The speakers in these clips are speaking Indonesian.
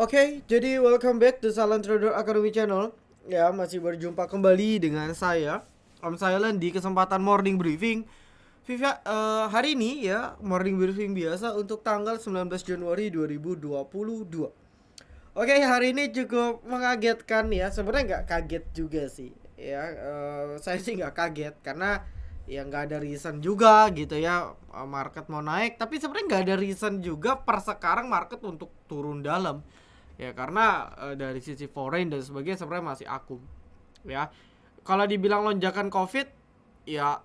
Oke, jadi welcome back to Silent Trader Academy Channel. Ya, masih berjumpa kembali dengan saya, Om Silent di kesempatan morning briefing. Hari ini ya, morning briefing biasa untuk tanggal 19 Januari 2022. Oke, hari ini cukup mengagetkan ya. Sebenarnya nggak kaget juga sih. Ya, saya sih nggak kaget karena ya nggak ada reason juga gitu ya, market mau naik. Tapi sebenarnya nggak ada reason juga per sekarang market untuk turun dalam. Ya karena dari sisi foreign dan sebagainya sebenarnya masih akum. Ya. Kalau dibilang lonjakan Covid, ya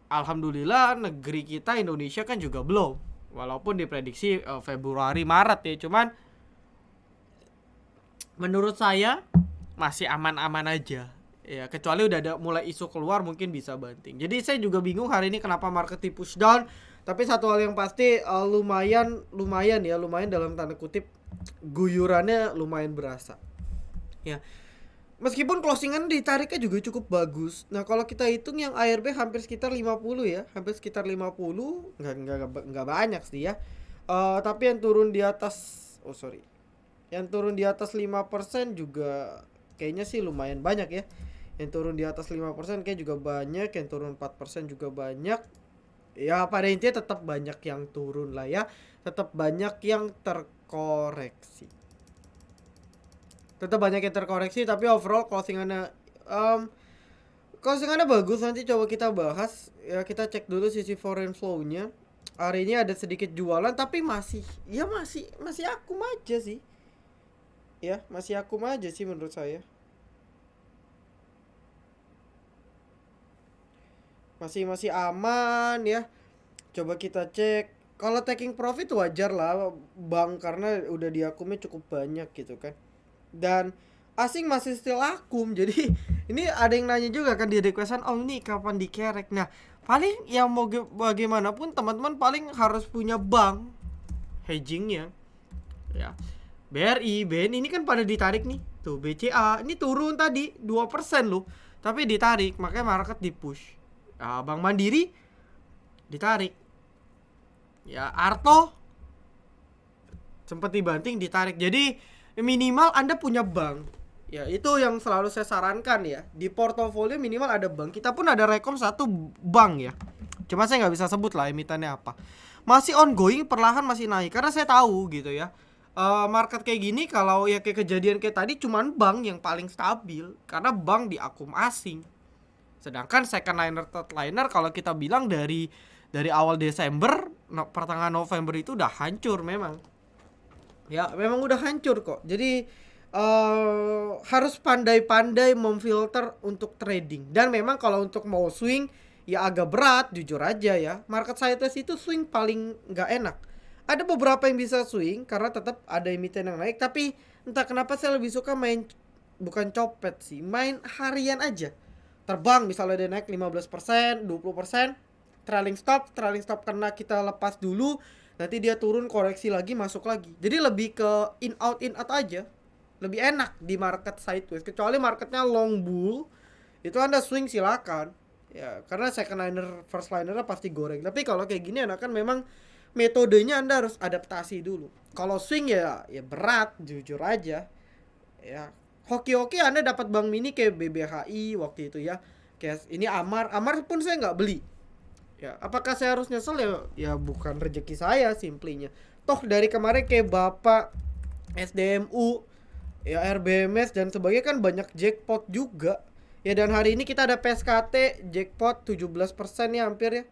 alhamdulillah negeri kita Indonesia kan juga belum. Walaupun diprediksi Februari Maret ya, cuman menurut saya masih aman-aman aja. Ya, kecuali udah ada mulai isu keluar mungkin bisa banting. Jadi saya juga bingung hari ini kenapa market di push down. Tapi satu hal yang pasti lumayan dalam tanda kutip guyurannya lumayan berasa. Ya. Meskipun closingan ditariknya juga cukup bagus. Nah, kalau kita hitung yang ARB hampir sekitar 50 ya, hampir sekitar 50, enggak banyak sih ya. Tapi yang turun di atas yang turun di atas 5% juga kayaknya sih lumayan banyak ya. Yang turun di atas 5% kayak juga banyak, yang turun 4% juga banyak. Ya pada intinya tetap banyak yang turun lah ya. Tetap banyak yang terkoreksi. Tapi overall closingannya bagus. Nanti coba kita bahas. Ya kita cek dulu sisi foreign flow-nya. Hari ini ada sedikit jualan tapi masih akum aja sih. Ya, masih akum aja sih menurut saya. Masih aman ya. Coba kita cek. Kalau taking profit wajar lah bang, karena udah diakumnya cukup banyak gitu kan. Dan asing masih still akum. Jadi ini ada yang nanya juga kan di requestan, "Om ini kapan dikerek?" Nah, paling yang mau bagaimanapun teman-teman paling harus punya bank hedgingnya. Ya. BRI, BNI ini kan pada ditarik nih. Tuh BCA ini turun tadi 2% loh. Tapi ditarik, makanya market di push. Bank Mandiri ditarik. Ya, Arto sempat dibanting ditarik. Jadi minimal Anda punya bank. Ya, itu yang selalu saya sarankan ya. Di portofolio minimal ada bank. Kita pun ada rekom satu bank ya. Cuma saya nggak bisa sebut lah emitennya apa. Masih ongoing, perlahan masih naik. Karena saya tahu gitu ya. Market kayak gini kalau ya kayak kejadian kayak tadi cuman bank yang paling stabil. Karena bank di akum asing. Sedangkan second liner, third liner kalau kita bilang dari awal Desember, pertengahan November itu udah hancur memang. Ya, memang udah hancur kok. Jadi harus pandai-pandai memfilter untuk trading. Dan memang kalau untuk mau swing ya agak berat, jujur aja ya. Market sideways itu swing paling nggak enak. Ada beberapa yang bisa swing karena tetap ada emiten yang naik, tapi entah kenapa saya lebih suka main bukan copet sih, main harian aja. Terbang misalnya dia naik 15%, 20%, trailing stop karena kita lepas dulu, nanti dia turun koreksi lagi masuk lagi. Jadi lebih ke in out aja. Lebih enak di market sideways, kecuali marketnya long bull itu Anda swing silakan ya, karena second liner first linernya pasti goreng. Tapi kalau kayak gini enakan memang metodenya Anda harus adaptasi dulu. Kalau swing ya berat, jujur aja ya. Hoki-hoki Anda dapat bank mini kayak BBHI waktu itu ya. Kayak ini Amar pun saya nggak beli. Ya, apakah saya harus nyesel ya? Ya bukan rezeki saya simplinya. Toh dari kemarin kayak Bapak SDMU, ya RBMS dan sebagainya kan banyak jackpot juga. Ya dan hari ini kita ada PSKT jackpot 17% ya hampir ya.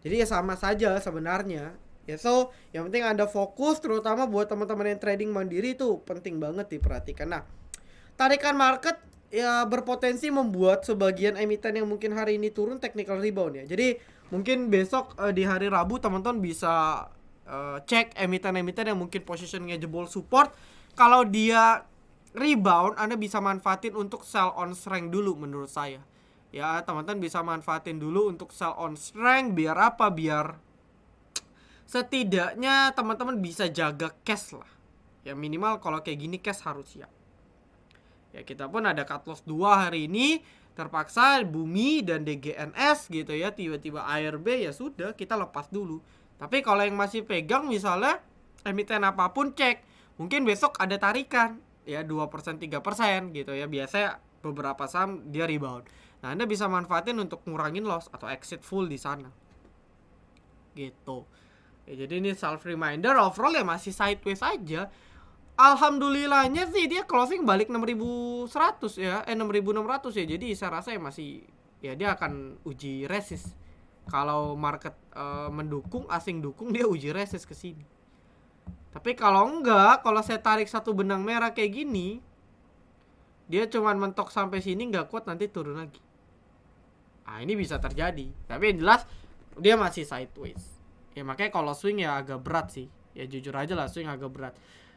Jadi ya sama saja sebenarnya. Ya so, yang penting Anda fokus, terutama buat teman-teman yang trading mandiri itu penting banget diperhatikan. Nah, tarikan market ya berpotensi membuat sebagian emiten yang mungkin hari ini turun technical rebound ya. Jadi mungkin besok di hari Rabu teman-teman bisa cek emiten-emiten yang mungkin positionnya jebol support. Kalau dia rebound, Anda bisa manfaatin untuk sell on strength dulu menurut saya. Ya, teman-teman bisa manfaatin dulu untuk sell on strength biar apa? Biar setidaknya teman-teman bisa jaga cash lah. Ya minimal kalau kayak gini cash harus siap. Ya kita pun ada cut loss 2 hari ini, terpaksa Bumi dan DGNS gitu ya, tiba-tiba ARB ya sudah kita lepas dulu. Tapi kalau yang masih pegang misalnya emiten apapun cek, mungkin besok ada tarikan ya 2% 3% gitu ya. Biasanya beberapa saham dia rebound. Nah, Anda bisa manfaatin untuk ngurangin loss atau exit full di sana. Gitu. Ya, jadi ini self reminder, overall ya masih sideways aja. Alhamdulillahnya sih dia closing balik 6.100 ya, 6.600 ya. Jadi saya rasa ya masih ya dia akan uji resist. Kalau market mendukung, asing dukung, dia uji resist ke sini. Tapi kalau enggak, kalau saya tarik satu benang merah kayak gini, dia cuman mentok sampai sini nggak kuat, nanti turun lagi. Ah, ini bisa terjadi. Tapi yang jelas dia masih sideways. Ya makanya kalau swing ya agak berat sih. Ya jujur aja lah, swing agak berat.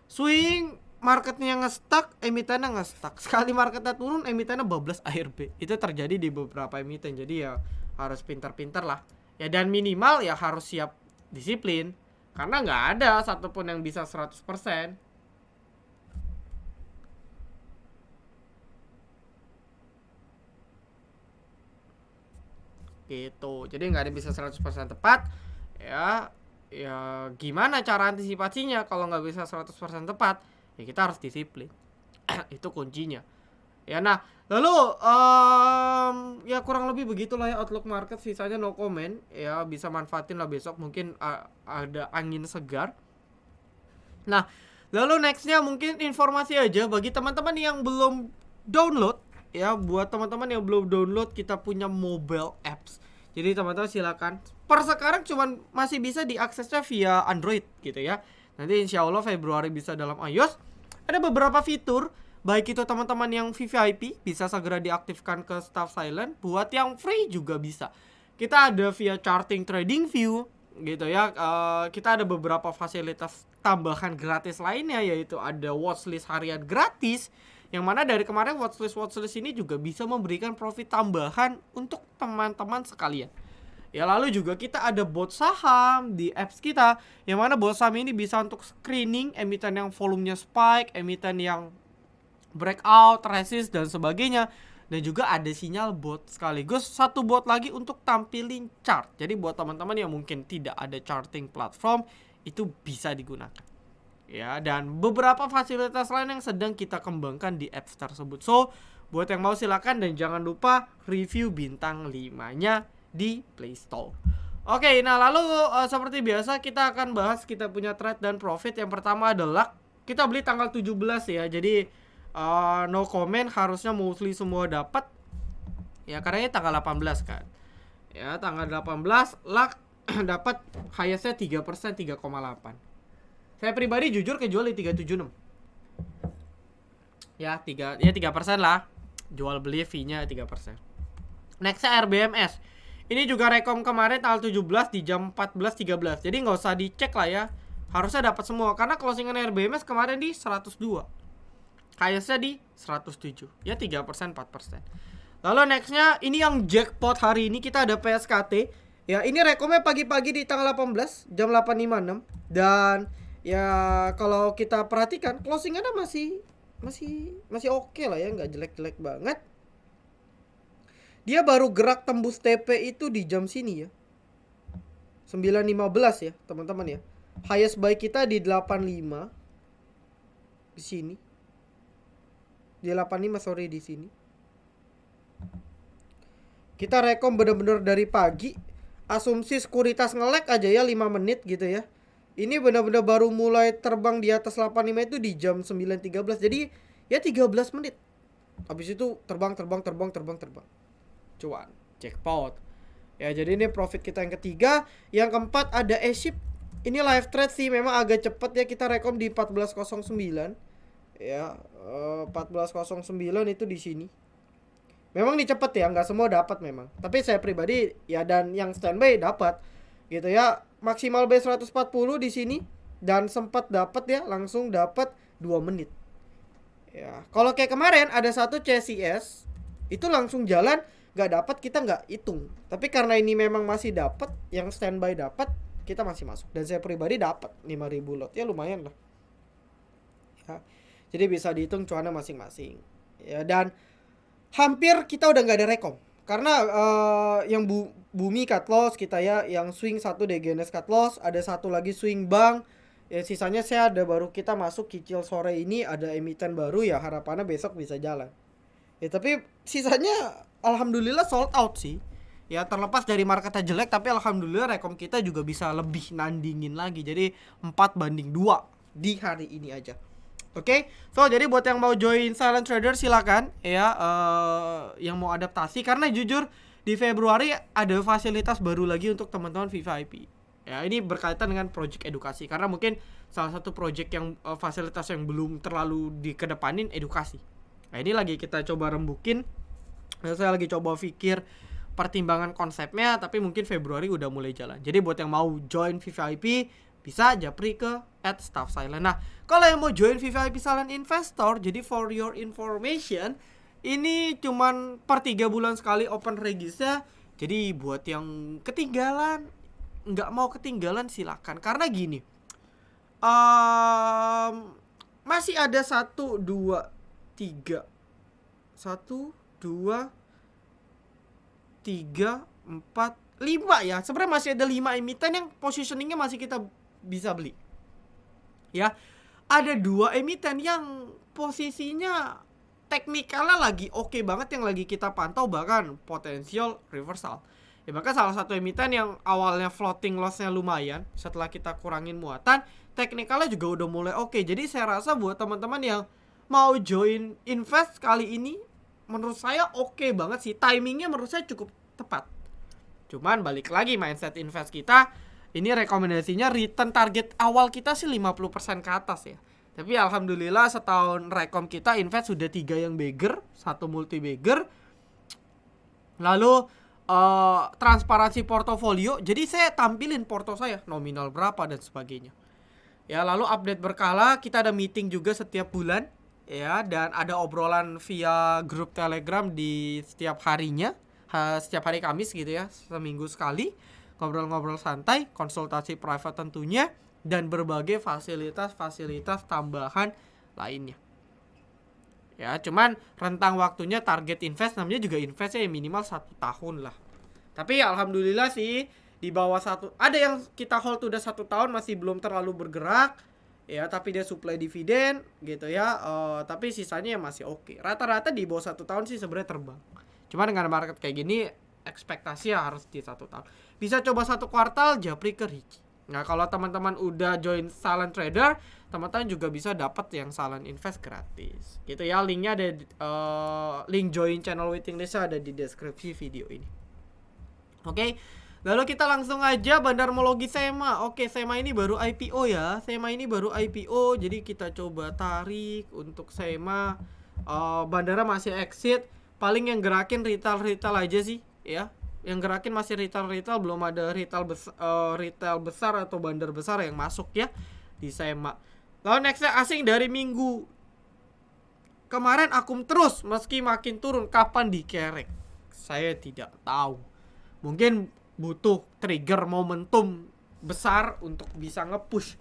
Swing marketnya nge-stuck, emitennya nge-stuck. Sekali marketnya turun, emitennya bablas ARB. Itu terjadi di beberapa emiten. Jadi ya harus pintar-pintar lah. Ya dan minimal ya harus siap disiplin. Karena nggak ada satupun yang bisa 100%. Gitu. Jadi nggak ada bisa 100% tepat. Ya gimana cara antisipasinya kalau nggak bisa 100% tepat? Ya kita harus disiplin. Itu kuncinya. Ya nah, lalu ya kurang lebih begitulah ya outlook market, sisanya no comment. Ya bisa manfaatin lah besok, mungkin ada angin segar. Nah, lalu nextnya mungkin informasi aja bagi teman-teman yang belum download. Ya, buat teman-teman yang belum download, kita punya mobile apps. Jadi teman-teman silakan. Per sekarang cuman masih bisa diaksesnya via Android gitu ya. Nanti insya Allah Februari bisa dalam iOS. Ada beberapa fitur, baik itu teman-teman yang VVIP bisa segera diaktifkan ke staff silent. Buat yang free juga bisa. Kita ada via charting trading view gitu ya. Kita ada beberapa fasilitas tambahan gratis lainnya, yaitu ada watchlist harian gratis. Yang mana dari kemarin watchlist ini juga bisa memberikan profit tambahan untuk teman-teman sekalian. Ya lalu juga kita ada bot saham di apps kita, yang mana bot saham ini bisa untuk screening emiten yang volumenya spike, emiten yang breakout, resist dan sebagainya. Dan juga ada sinyal bot sekaligus satu bot lagi untuk tampilin chart. Jadi buat teman-teman yang mungkin tidak ada charting platform, itu bisa digunakan. Ya, dan beberapa fasilitas lain yang sedang kita kembangkan di apps tersebut. So, buat yang mau silakan dan jangan lupa review bintang 5-nya di Play Store. Oke, nah lalu seperti biasa kita akan bahas kita punya trade dan profit. Yang pertama adalah kita beli tanggal 17 ya. Jadi no comment, harusnya mostly semua dapat. Ya, karena ini tanggal 18 kan. Ya, tanggal 18 luck dapat highest-nya 3%, 3,8. Saya pribadi jujur kejual di 376. Ya 3% lah. Jual beli fee-nya 3%. Nextnya RBMS. Ini juga rekom kemarin tanggal 17 di jam 14.13. Jadi nggak usah dicek lah ya. Harusnya dapat semua karena closingan RBMS kemarin di 102. Highest-nya di 107. Ya 3%, 4%. Lalu nextnya ini yang jackpot hari ini, kita ada PSKT. Ya ini rekomnya pagi-pagi di tanggal 18 jam 8.56. Dan ya kalau kita perhatikan closingannya masih oke lah ya, nggak jelek-jelek banget. Dia baru gerak tembus TP itu di jam sini ya, 9.15 ya teman-teman ya. Highest buy kita di 85 di sini, di 85 sorry di sini. Kita rekom bener-bener dari pagi. Asumsi sekuritas nge-lag aja ya 5 menit gitu ya. Ini benar-benar baru mulai terbang di atas 85 itu di jam 9.13. Jadi ya 13 menit. Habis itu terbang. Cuan, jackpot. Ya jadi ini profit kita yang ketiga. Yang keempat ada eShip. Ini live trade sih, memang agak cepet ya, kita rekom di 14.09. Ya, 14.09 itu di sini. Memang ini cepet ya, nggak semua dapat memang. Tapi saya pribadi ya, dan yang standby dapat gitu ya. Maksimal base 140 di sini dan sempat dapat ya, langsung dapat 2 menit. Ya, kalau kayak kemarin ada satu CCS itu langsung jalan, nggak dapat, kita nggak hitung. Tapi karena ini memang masih dapat, yang standby dapat, kita masih masuk. Dan saya pribadi dapat 5.000 lot, ya lumayan lah. Ya, jadi bisa dihitung cuannya masing-masing. Ya, dan hampir kita udah nggak ada rekom. Karena yang bumi cut loss kita ya, yang swing satu DGNS cut loss, ada satu lagi swing bank Ya sisanya saya ada baru kita masuk cicil sore ini ada emiten baru ya harapannya besok bisa jalan. Ya tapi sisanya alhamdulillah sold out sih. Ya terlepas dari marketnya jelek tapi alhamdulillah rekom kita juga bisa lebih nandingin lagi. Jadi 4-2 di hari ini aja. Oke, so jadi buat yang mau join silent trader silakan ya, yang mau adaptasi karena jujur di Februari ada fasilitas baru lagi untuk teman-teman VVIP. Ya ini berkaitan dengan project edukasi karena mungkin salah satu project yang fasilitas yang belum terlalu dikedepanin edukasi. Nah ini lagi kita coba rembukin. Saya lagi coba pikir pertimbangan konsepnya tapi mungkin Februari udah mulai jalan. Jadi buat yang mau join VVIP bisa japri ke @staffsilent. Nah, kalau yang mau join VVIP Silent Investor, jadi for your information, ini cuman per 3 bulan sekali open register. Jadi buat yang ketinggalan, nggak mau ketinggalan silakan. Karena gini, masih ada 1, 2, 3 1, 2, 3, 4, 5 ya. Sebenarnya masih ada 5 emiten yang positioningnya masih kita bisa beli. Ya, ada 2 emiten yang posisinya teknikalnya lagi oke banget yang lagi kita pantau bahkan potensial reversal. Ya bahkan salah satu emiten yang awalnya floating lossnya lumayan setelah kita kurangin muatan, teknikalnya juga udah mulai oke. Jadi saya rasa buat teman-teman yang mau join invest kali ini menurut saya oke banget sih. Timingnya menurut saya cukup tepat. Cuman balik lagi mindset invest kita, ini rekomendasinya return target awal kita sih 50% ke atas ya. Tapi alhamdulillah setahun rekom kita invest sudah 3 yang bagger, 1 multi bagger. Lalu transparansi portofolio. Jadi saya tampilin porto saya, nominal berapa dan sebagainya. Ya, lalu update berkala, kita ada meeting juga setiap bulan ya, dan ada obrolan via grup Telegram di setiap harinya. Setiap hari Kamis gitu ya, seminggu sekali. Ngobrol-ngobrol santai, konsultasi private tentunya, dan berbagai fasilitas-fasilitas tambahan lainnya. Ya, cuman rentang waktunya target invest namanya juga invest ya minimal 1 tahun lah. Tapi alhamdulillah sih di bawah 1, ada yang kita hold udah 1 tahun masih belum terlalu bergerak. Ya, tapi dia supply dividen gitu ya. Tapi sisanya masih oke. Rata-rata di bawah 1 tahun sih sebenarnya terbang. Cuma dengan market kayak gini ekspektasi harus di 1 tahun. Bisa coba 1 kuartal japri ke Rich. Nah, kalau teman-teman udah join silent trader, teman-teman juga bisa dapat yang silent invest gratis. Gitu ya, linknya ada link join channel waiting list ada di deskripsi video ini. Oke. Lalu kita langsung aja Bandarmologi SEMA. Oke, SEMA ini baru IPO ya. SEMA ini baru IPO, jadi kita coba tarik untuk SEMA. Bandara masih exit. Paling yang gerakin retail aja sih ya. Yang gerakin masih retail, belum ada retail besar atau bandar besar yang masuk ya di SEMA. Lalu nextnya asing dari minggu kemarin akum terus meski makin turun. Kapan dikerek? Saya tidak tahu. Mungkin butuh trigger momentum besar untuk bisa nge-push.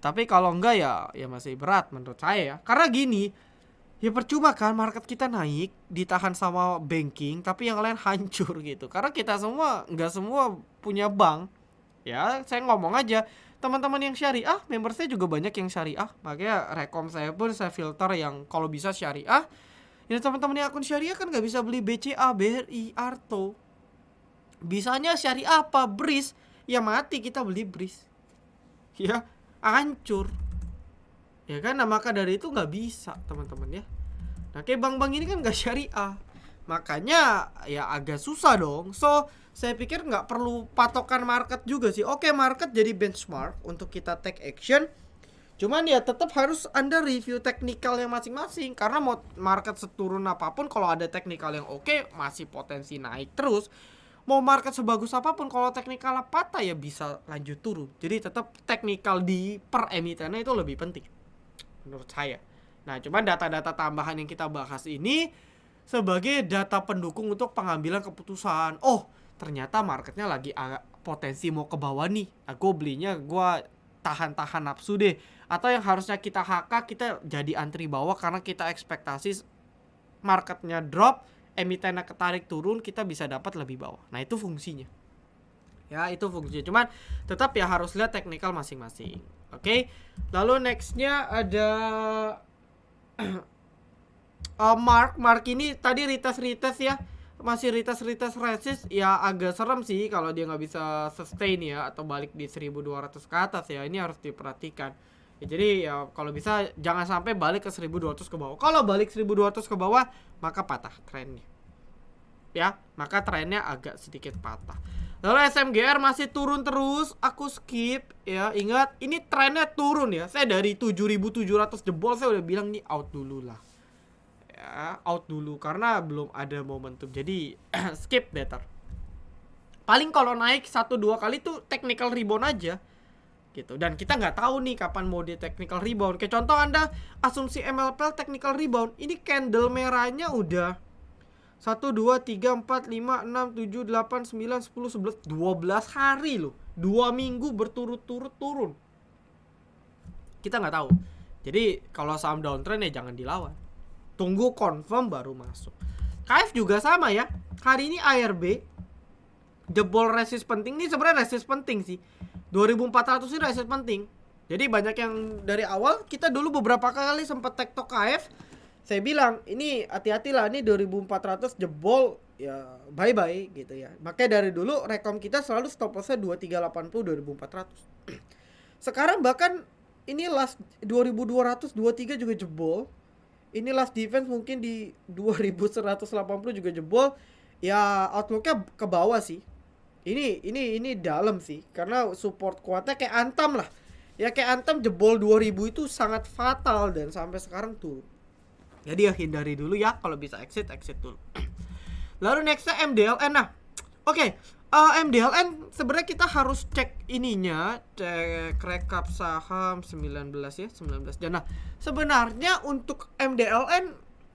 Tapi kalau enggak ya masih berat menurut saya ya. Karena gini, ya percuma kan market kita naik ditahan sama banking tapi yang lain hancur gitu. Karena kita semua enggak semua punya bank. Ya, saya ngomong aja, teman-teman yang syariah, member saya juga banyak yang syariah. Makanya rekom saya pun saya filter yang kalau bisa syariah. Ya teman-teman yang akun syariah kan enggak bisa beli BCA, BRI, Arto. Bisanya syariah apa? BRIS. Ya mati kita beli BRIS. Ya, hancur. Ya kan, nah maka dari itu nggak bisa teman-teman ya. Nah kayak bank-bank ini kan nggak syariah, makanya ya agak susah dong. So saya pikir nggak perlu patokan market juga sih. Oke, market jadi benchmark untuk kita take action. Cuman ya tetap harus Anda review teknikalnya masing-masing. Karena mau market seturun apapun, kalau ada teknikal yang oke, masih potensi naik terus. Mau market sebagus apapun, kalau teknikalnya patah ya bisa lanjut turun. Jadi tetap teknikal di per emitennya itu lebih penting menurut saya. Nah, cuman data-data tambahan yang kita bahas ini sebagai data pendukung untuk pengambilan keputusan. Oh, ternyata marketnya lagi potensi mau ke bawah nih. Nah, gue belinya gue tahan-tahan nafsu deh. Atau yang harusnya kita HK, kita jadi antri bawah karena kita ekspektasi marketnya drop, emitennya ketarik turun, kita bisa dapat lebih bawah. Nah, itu fungsinya. Ya itu fungsinya, cuman tetap ya harus lihat teknikal masing-masing. Oke. Lalu nextnya ada Mark ini tadi retest ya, masih retest resist ya, agak serem sih kalau dia nggak bisa sustain ya, atau balik di 1200 ke atas ya, ini harus diperhatikan ya. Jadi ya kalau bisa jangan sampai balik ke 1200 ke bawah. Kalau balik 1200 ke bawah maka patah trennya ya, maka trennya agak sedikit patah. Lalu SMGR masih turun terus, aku skip ya. Ingat ini trennya turun ya, saya dari 7.700 jebol saya udah bilang nih out dulu lah ya, out dulu karena belum ada momentum, jadi skip better. Paling kalau naik 1-2 kali tuh technical rebound aja gitu, dan kita nggak tahu nih kapan mau di technical rebound. Kayak contoh Anda asumsi MLPL technical rebound, ini candle merahnya udah 1, 2, 3, 4, 5, 6, 7, 8, 9, 10, 11, 12 hari loh, 2 minggu berturut-turut turun. Kita nggak tahu. Jadi kalau saham downtrend ya jangan dilawan, tunggu confirm baru masuk. KF juga sama ya, hari ini ARB jebol resist penting. Ini sebenarnya resist penting sih, 2400 ini resist penting. Jadi banyak yang dari awal kita dulu beberapa kali sempat tektok KF, saya bilang ini hati-hatilah, ini 2400 jebol ya bye bye gitu ya. Makanya dari dulu rekom kita selalu stop lossnya 2380 2400. Sekarang bahkan ini last 2200 23 juga jebol. Ini last defense mungkin di 2180 juga jebol. Ya outlooknya ke bawah sih. Ini dalam sih, karena support kuatnya kayak Antam lah. Ya kayak Antam jebol 2000 itu sangat fatal dan sampai sekarang turun. Jadi ya hindari dulu ya, kalau bisa exit dulu. Lalu nextnya MDLN. Nah, oke. MDLN sebenarnya kita harus cek ininya, cek rekap saham 19 ya, 19. Dan nah, sebenarnya untuk MDLN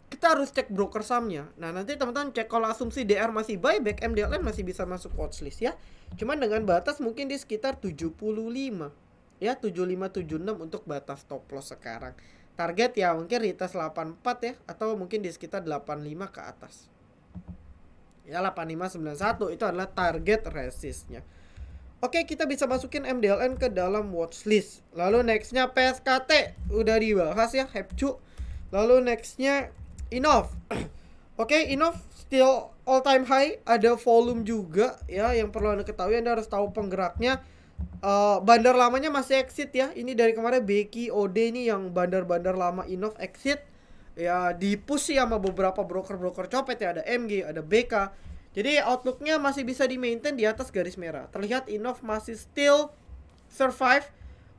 kita harus cek broker sahamnya. Nah, nanti teman-teman cek kalau asumsi DR masih buyback, MDLN masih bisa masuk watchlist ya. Cuman dengan batas mungkin di sekitar 75. Ya, 7576 untuk batas stop loss sekarang. Target ya mungkin retest 84 ya, atau mungkin di sekitar 85 ke atas. Ya 8591 itu adalah target resistnya. Oke, kita bisa masukin MDLN ke dalam watchlist. Lalu nextnya PSKT udah dibahas ya, Hepcu. Lalu nextnya Innov. Oke, Innov still all time high, ada volume juga ya. Yang perlu Anda ketahui, Anda harus tahu penggeraknya. Bandar lamanya masih exit ya. Ini dari kemarin Beki OD ini yang bandar-bandar lama Innov exit. Ya di push sih sama beberapa broker-broker copet ya, ada MG, ada BK. Jadi outlooknya masih bisa di maintain di atas garis merah. Terlihat Innov masih still survive.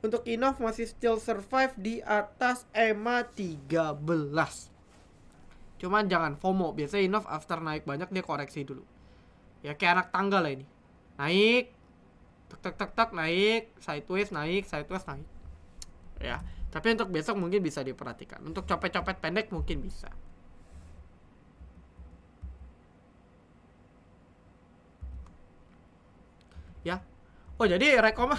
Untuk Innov masih still survive di atas EMA 13. Cuman jangan FOMO. Biasanya Innov after naik banyak dia koreksi dulu. Ya kayak anak tangga lah ini. Naik, tek naik, sideways naik. Ya, tapi untuk besok mungkin bisa diperhatikan. Untuk copet-copet pendek mungkin bisa. Ya. Oh, jadi rekom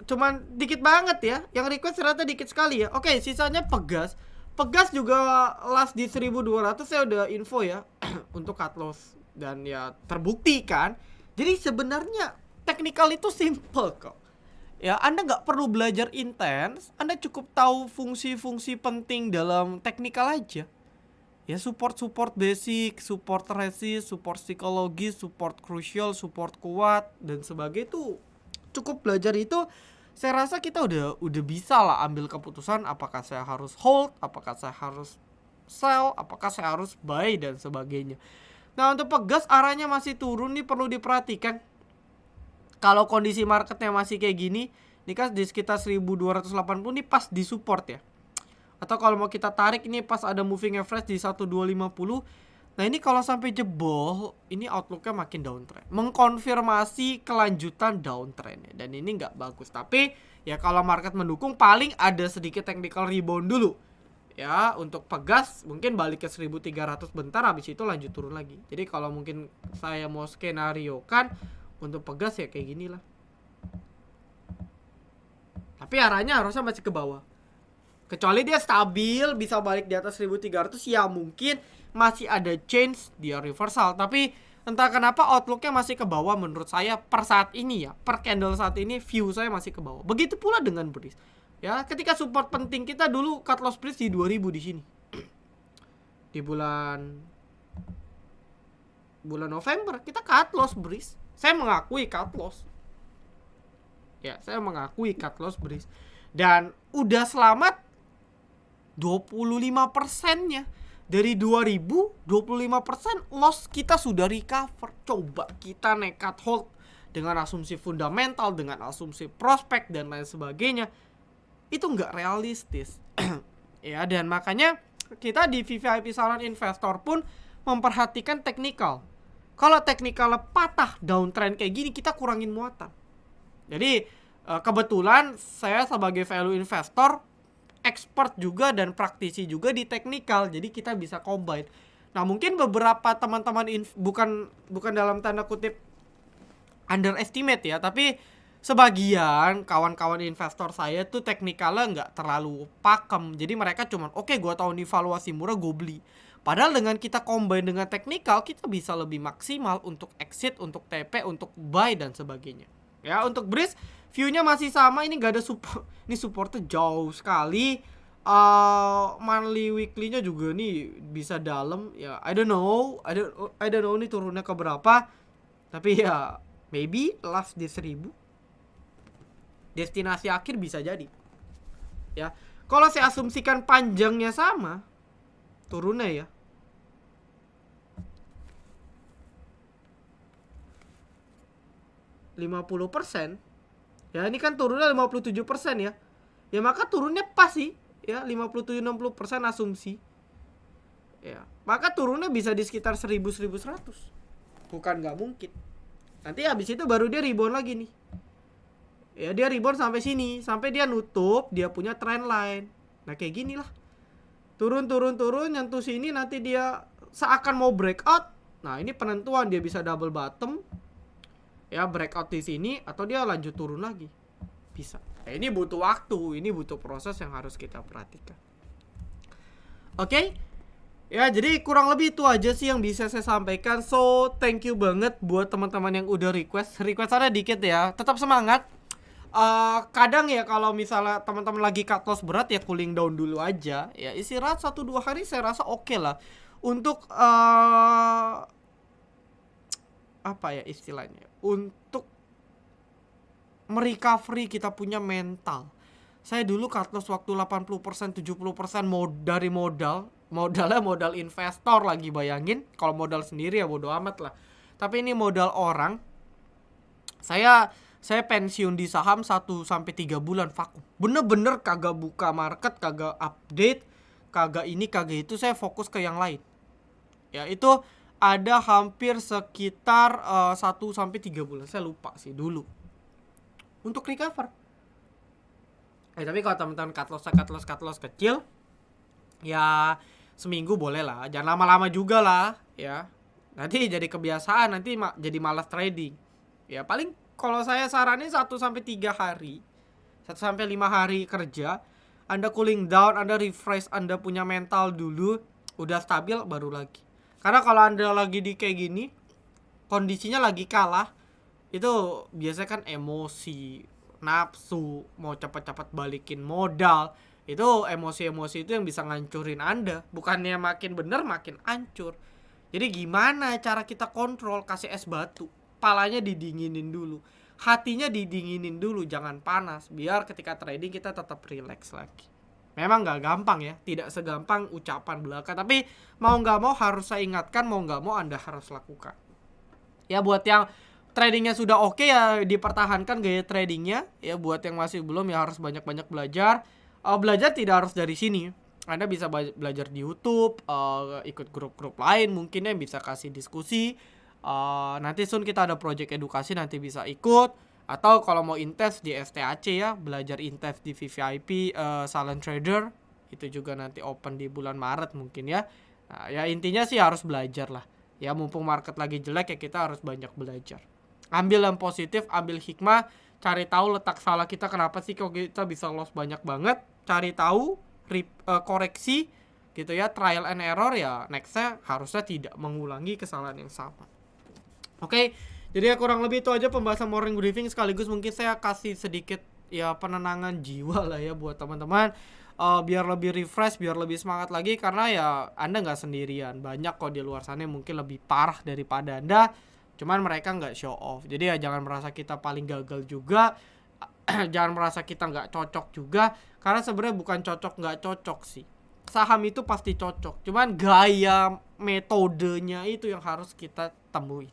cuman dikit banget ya. Yang request ternyata dikit sekali ya. Oke, sisanya Pegas. Pegas juga last di 1200 saya udah info ya untuk cut loss, dan ya terbukti kan. Jadi sebenarnya teknikal itu simple kok. Ya, Anda nggak perlu belajar intens, Anda cukup tahu fungsi-fungsi penting dalam teknikal aja. Ya support basic, support resist, support psikologis, support crucial, support kuat dan sebagainya itu cukup belajar itu. Saya rasa kita udah bisa lah ambil keputusan apakah saya harus hold, apakah saya harus sell, apakah saya harus buy dan sebagainya. Nah, untuk Pegas arahnya masih turun nih, perlu diperhatikan. Kalau kondisi marketnya masih kayak gini, ini kan di sekitar 1280 nih pas di support ya. Atau kalau mau kita tarik ini pas ada moving average di 1250. Nah, ini kalau sampai jebol, ini outlooknya makin downtrend, mengkonfirmasi kelanjutan downtrendnya, dan ini nggak bagus. Tapi ya kalau market mendukung paling ada sedikit technical rebound dulu ya. Untuk Pegas mungkin balik ke 1300 bentar, habis itu lanjut turun lagi. Jadi kalau mungkin saya mau skenario kan untuk Pegas ya kayak gini lah. Tapi arahnya harusnya masih ke bawah. Kecuali dia stabil bisa balik di atas 1300 ya mungkin masih ada change, dia reversal. Tapi entah kenapa outlooknya masih ke bawah menurut saya per saat ini ya. Per candle saat ini view saya masih ke bawah. Begitu pula dengan breeze. Ya, ketika support penting kita dulu cut loss breeze di 2000 di sini. Di bulan November kita cut loss breeze. Saya mengakui cut loss. Ya, saya mengakui cut loss breeze. Dan udah selamat 25%-nya. Dari 2000, 25% loss kita sudah recover. Coba kita nekat hold dengan asumsi fundamental, dengan asumsi prospek dan lain sebagainya. Itu nggak realistis. Ya, dan makanya kita di VVIP Saran Investor pun memperhatikan teknikal. Kalau teknikalnya patah downtrend kayak gini, kita kurangin muatan. Jadi kebetulan saya sebagai value investor expert juga dan praktisi juga di teknikal, jadi kita bisa combine. Nah, mungkin beberapa teman-teman bukan dalam tanda kutip underestimate ya, tapi sebagian kawan-kawan investor saya tuh teknikalnya nggak terlalu pakem. Jadi mereka cuman oke, gue tahu nih valuasi murah, gue beli. Padahal dengan kita combine dengan teknikal, kita bisa lebih maksimal untuk exit, untuk TP, untuk buy dan sebagainya. Ya, untuk breeze view-nya masih sama, ini gak ada support. Ini supportnya jauh sekali. Monthly weekly-nya juga nih bisa dalam. Ya, I don't know ini turunnya ke berapa. Tapi ya maybe last di 1000. Destinasi akhir bisa jadi. Ya, kalau saya asumsikan panjangnya sama, turunnya ya 50%. Ya, ini kan turunnya 57% ya. Ya, maka turunnya pas sih. Ya, 57-60% asumsi. Ya, maka turunnya bisa di sekitar 1000-1100. Bukan nggak mungkin. Nanti habis itu baru dia rebound lagi nih. Ya, dia rebound sampai sini, sampai dia nutup, dia punya trend line. Nah, kayak gini lah. Turun, nyentuh sini, nanti dia seakan mau breakout. Nah, ini penentuan, dia bisa double bottom. Ya, breakout di sini atau dia lanjut turun lagi. Bisa. Ini butuh waktu, ini butuh proses yang harus kita perhatikan. Oke? Ya, jadi kurang lebih itu aja sih yang bisa saya sampaikan. So, thank you banget buat teman-teman yang udah request. Requestannya dikit ya. Tetap semangat. Kadang ya kalau misalnya teman-teman lagi cut loss berat ya cooling down dulu aja. Ya, istirahat 1-2 hari saya rasa oke lah. Untuk apa ya istilahnya, untuk merecovery kita punya mental. Saya dulu cut loss waktu 80%, 70% dari modalnya modal investor lagi, bayangin. Kalau modal sendiri ya bodo amat lah. Tapi ini modal orang. Saya pensiun di saham 1-3 bulan vakum. Bener-bener kagak buka market, kagak update, kagak ini, kagak itu. Saya fokus ke yang lain. Ya, itu ada hampir sekitar 1-3 bulan. Saya lupa sih dulu. Untuk recover. Tapi kalau teman-teman cut loss kecil, ya seminggu boleh lah. Jangan lama-lama juga lah, ya. Nanti jadi kebiasaan, nanti jadi malas trading. Ya, paling kalau saya saranin 1-3 hari. 1-5 hari kerja. Anda cooling down, Anda refresh, Anda punya mental dulu. Udah stabil, baru lagi. Karena kalau Anda lagi di kayak gini, kondisinya lagi kalah, itu biasanya kan emosi, nafsu, mau cepat-cepat balikin modal. Itu emosi-emosi itu yang bisa ngancurin Anda. Bukannya makin bener, makin hancur. Jadi gimana cara kita kontrol? Kasih es batu. Palanya didinginin dulu. Hatinya didinginin dulu, jangan panas. Biar ketika trading kita tetap relax lagi. Memang gak gampang ya, tidak segampang ucapan belaka. Tapi mau gak mau harus saya ingatkan, mau gak mau Anda harus lakukan. Ya, buat yang tradingnya sudah oke ya dipertahankan gaya tradingnya. Ya, buat yang masih belum ya harus banyak-banyak belajar. Belajar tidak harus dari sini. Anda bisa belajar di YouTube, ikut grup-grup lain mungkin ya, bisa kasih diskusi. Nanti soon kita ada project edukasi, nanti bisa ikut. Atau kalau mau intens di STAC ya, belajar intens di VVIP Silent Trader. Itu juga nanti open di bulan Maret mungkin ya. Nah, ya intinya sih harus belajar lah. Ya, mumpung market lagi jelek ya kita harus banyak belajar. Ambil yang positif, ambil hikmah, cari tahu letak salah kita kenapa sih kok kita bisa loss banyak banget. Cari tahu, koreksi, gitu ya, trial and error ya, nextnya harusnya tidak mengulangi kesalahan yang sama. Oke, jadi ya kurang lebih itu aja pembahasan morning briefing, sekaligus mungkin saya kasih sedikit ya penenangan jiwa lah ya buat teman-teman, biar lebih refresh, biar lebih semangat lagi, karena ya Anda nggak sendirian, banyak kok di luar sana yang mungkin lebih parah daripada Anda, cuman mereka nggak show off. Jadi ya jangan merasa kita paling gagal juga, jangan merasa kita nggak cocok juga, karena sebenarnya bukan cocok nggak cocok sih. Saham itu pasti cocok, cuman gaya metodenya itu yang harus kita temuin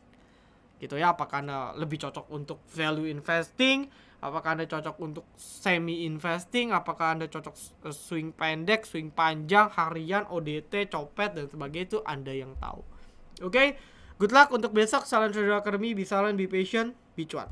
gitu ya. Apakah Anda lebih cocok untuk value investing, apakah Anda cocok untuk semi investing, apakah Anda cocok swing pendek, swing panjang, harian, ODT, copet dan sebagainya, itu Anda yang tahu. Oke, good luck untuk besok. Salam Trader Academy, be silent, be patient, be cuan.